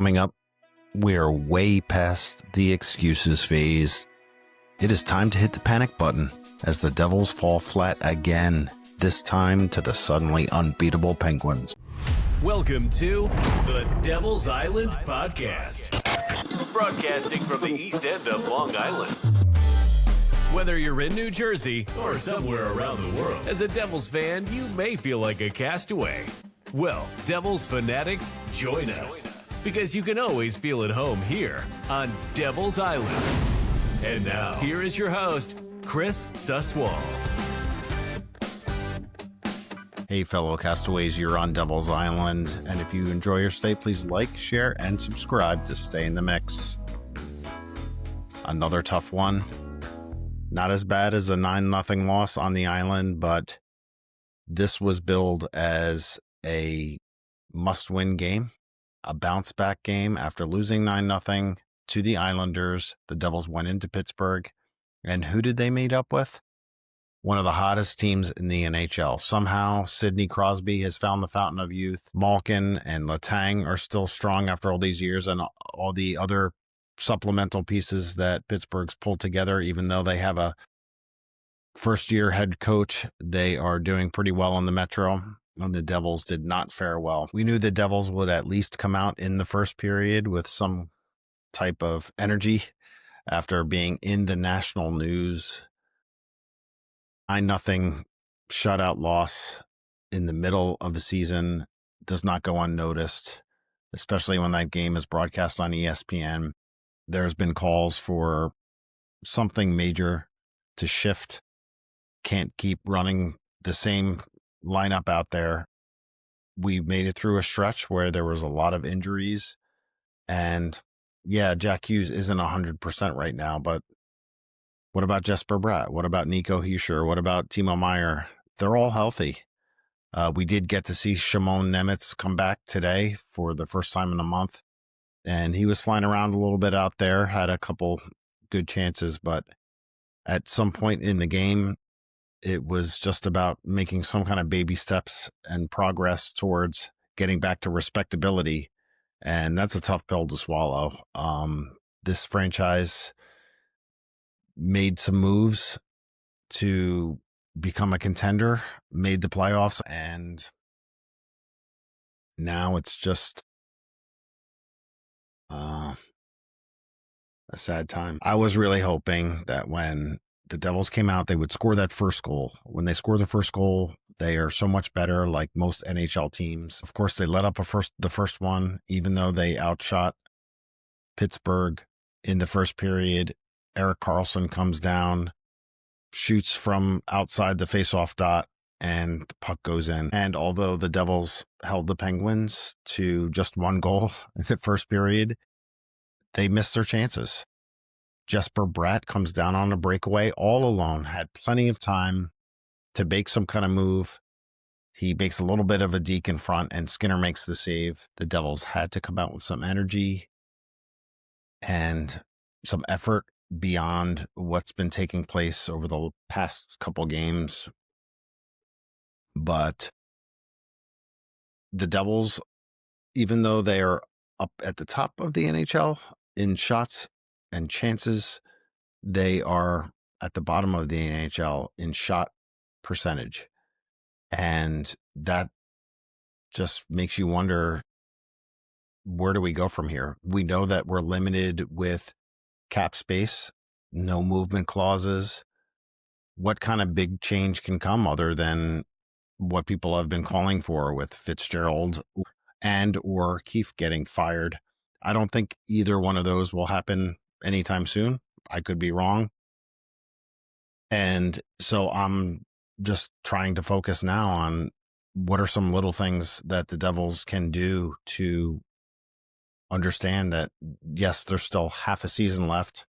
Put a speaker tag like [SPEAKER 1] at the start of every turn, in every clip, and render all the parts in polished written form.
[SPEAKER 1] Coming up, we are way past the excuses phase. It is time to hit the panic button as the Devils fall flat again, this time to the suddenly unbeatable Penguins.
[SPEAKER 2] Welcome to the Devil's Island Podcast, broadcasting from the east end of Long Island. Whether you're in New Jersey or somewhere around the world, as a Devils fan, you may feel like a castaway. Well, Devils fanatics, join us, because you can always feel at home here on Devil's Island. And now, here is your host, Chris Suswal.
[SPEAKER 1] Hey, fellow castaways, you're on Devil's Island, and if you enjoy your stay, please like, share, and subscribe to stay in the mix. Another tough one. Not as bad as a 9-0 loss on the island, but this was billed as a must-win game, a bounce-back game. After losing 9-0 to the Islanders, the Devils went into Pittsburgh, and who did they meet up with? One of the hottest teams in the NHL. Somehow, Sidney Crosby has found the fountain of youth. Malkin and Letang are still strong after all these years, and all the other supplemental pieces that Pittsburgh's pulled together. Even though they have a first-year head coach, they are doing pretty well on the Metro, and the Devils did not fare well. We knew the Devils would at least come out in the first period with some type of energy after being in the national news. 9-0 shutout loss in the middle of the season does not go unnoticed, especially when that game is broadcast on ESPN. There's been calls for something major to shift. Can't keep running the same lineup out there. We made it through a stretch where there was a lot of injuries. And yeah, Jack Hughes isn't 100% right now, but what about Jesper Bratt? What about Nico Hischier? What about Timo Meier? They're all healthy. We did get to see Shimon Nemitz come back today for the first time in a month. And he was flying around a little bit out there, had a couple good chances, but at some point in the game, it was just about making some kind of baby steps and progress towards getting back to respectability. And that's a tough pill to swallow. This franchise made some moves to become a contender, made the playoffs, and now it's just a sad time. I was really hoping that when the Devils came out, they would score that first goal. When they score the first goal, they are so much better, like most NHL teams. Of course, they let up the first one, even though they outshot Pittsburgh in the first period. Erik Karlsson comes down, shoots from outside the faceoff dot, and the puck goes in. And although the Devils held the Penguins to just one goal in the first period, they missed their chances. Jesper Bratt comes down on a breakaway all alone, had plenty of time to make some kind of move. He makes a little bit of a deke in front, and Skinner makes the save. The Devils had to come out with some energy and some effort beyond what's been taking place over the past couple games. But the Devils, even though they are up at the top of the NHL in shots and chances, they are at the bottom of the NHL in shot percentage. And that just makes you wonder, where do we go from here? We know that we're limited with cap space, no movement clauses. What kind of big change can come other than what people have been calling for with Fitzgerald and or Keefe getting fired? I don't think either one of those will happen anytime soon. I could be wrong. And so I'm just trying to focus now on what are some little things that the Devils can do to understand that, yes, there's still half a season left.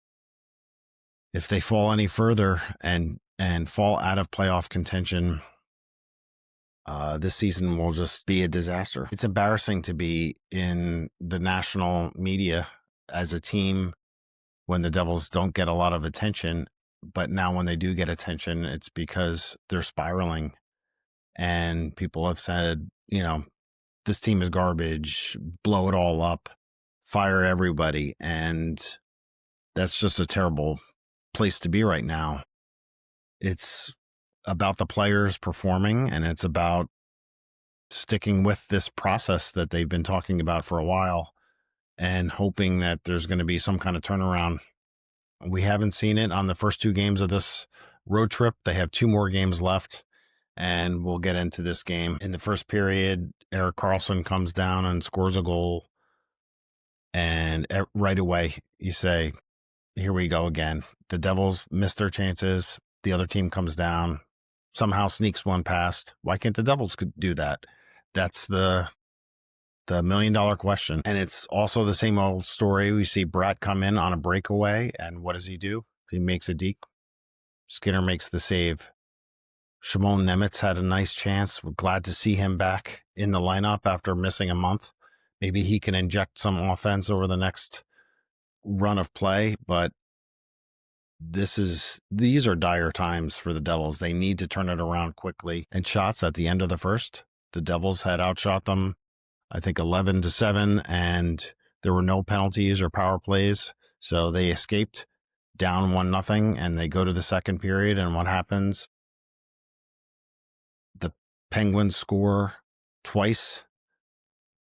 [SPEAKER 1] If they fall any further and fall out of playoff contention, this season will just be a disaster. It's embarrassing to be in the national media as a team when the Devils don't get a lot of attention. But now when they do get attention, it's because they're spiraling. And people have said, this team is garbage, blow it all up, fire everybody. And that's just a terrible place to be right now. It's about the players performing, and it's about sticking with this process that they've been talking about for a while and hoping that there's going to be some kind of turnaround. We haven't seen it on the first 2 games of this road trip. They have 2 more games left, and we'll get into this game. In the first period, Erik Karlsson comes down and scores a goal, and right away you say, here we go again. The Devils miss their chances. The other team comes down, somehow sneaks one past. Why can't the Devils do that? That's the $1 million question. And it's also the same old story. We see Bratt come in on a breakaway, and what does he do? He makes a deke. Skinner makes the save. Shimon Nemitz had a nice chance. We're glad to see him back in the lineup after missing a month. Maybe he can inject some offense over the next run of play, but these are dire times for the Devils. They need to turn it around quickly. And shots at the end of the first, the Devils had outshot them, I think 11-7, and there were no penalties or power plays. So they escaped down 1-0, and they go to the second period. And what happens? The Penguins score twice.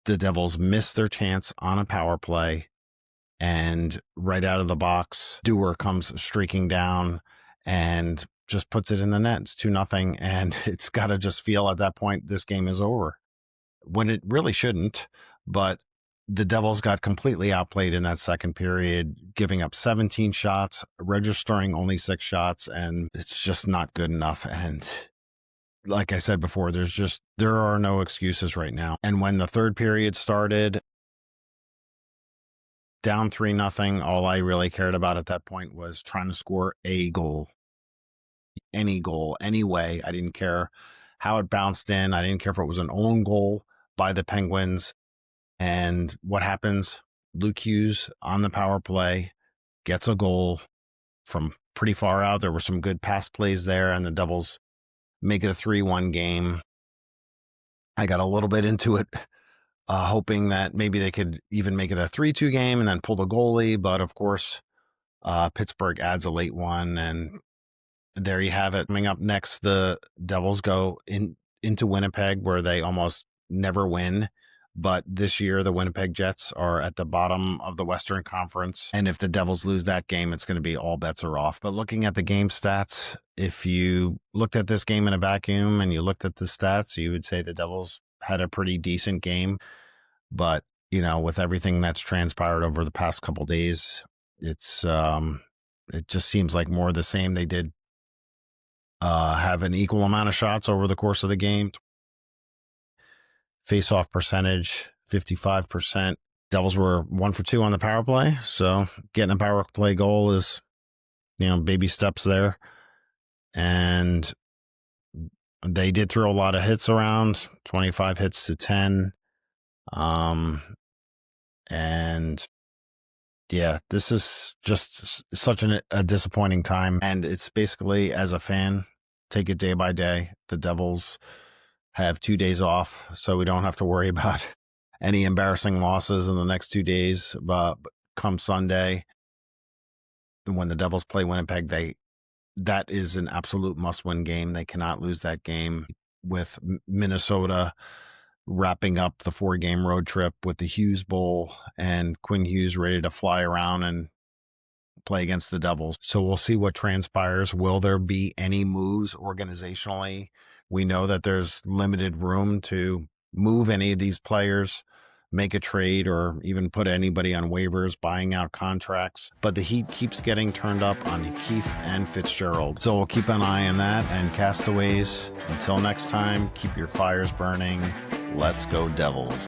[SPEAKER 1] The Devils miss their chance on a power play. And right out of the box, Dewar comes streaking down and just puts it in the net. It's 2-0. And it's got to just feel at that point this game is over, when it really shouldn't. But the Devils got completely outplayed in that second period, giving up 17 shots, registering only 6 shots, and it's just not good enough. And like I said before, there are no excuses right now. And when the third period started, down 3-0, all I really cared about at that point was trying to score a goal. Any goal, any way. I didn't care how it bounced in. I didn't care if it was an own goal by the Penguins. And what happens? Luke Hughes on the power play gets a goal from pretty far out. There were some good pass plays there, and the Devils make it a 3-1 game. I got a little bit into it, hoping that maybe they could even make it a 3-2 game and then pull the goalie. But of course, Pittsburgh adds a late one, and there you have it. Coming up next, the Devils go into Winnipeg, where they almost never win. But this year, the Winnipeg Jets are at the bottom of the Western Conference. And if the Devils lose that game, it's going to be all bets are off. But looking at the game stats, if you looked at this game in a vacuum and you looked at the stats, you would say the Devils had a pretty decent game. But, with everything that's transpired over the past couple days, it just seems like more of the same. They did have an equal amount of shots over the course of the game. Face-off percentage, 55%. Devils were 1 for 2 on the power play. So getting a power play goal is, baby steps there. And they did throw a lot of hits around, 25 hits to 10. And yeah, this is just such a disappointing time. And it's basically, as a fan, take it day by day. The Devils have 2 days off, so we don't have to worry about any embarrassing losses in the next 2 days. But come Sunday, when the Devils play Winnipeg, that is an absolute must-win game. They cannot lose that game. With Minnesota wrapping up the 4-game road trip with the Hughes Bowl and Quinn Hughes ready to fly around and play against the Devils. So we'll see what transpires. Will there be any moves organizationally? We know that there's limited room to move any of these players, make a trade, or even put anybody on waivers, buying out contracts. But the heat keeps getting turned up on Keefe and Fitzgerald. So we'll keep an eye on that. And Castaways, until next time, keep your fires burning. Let's go Devils.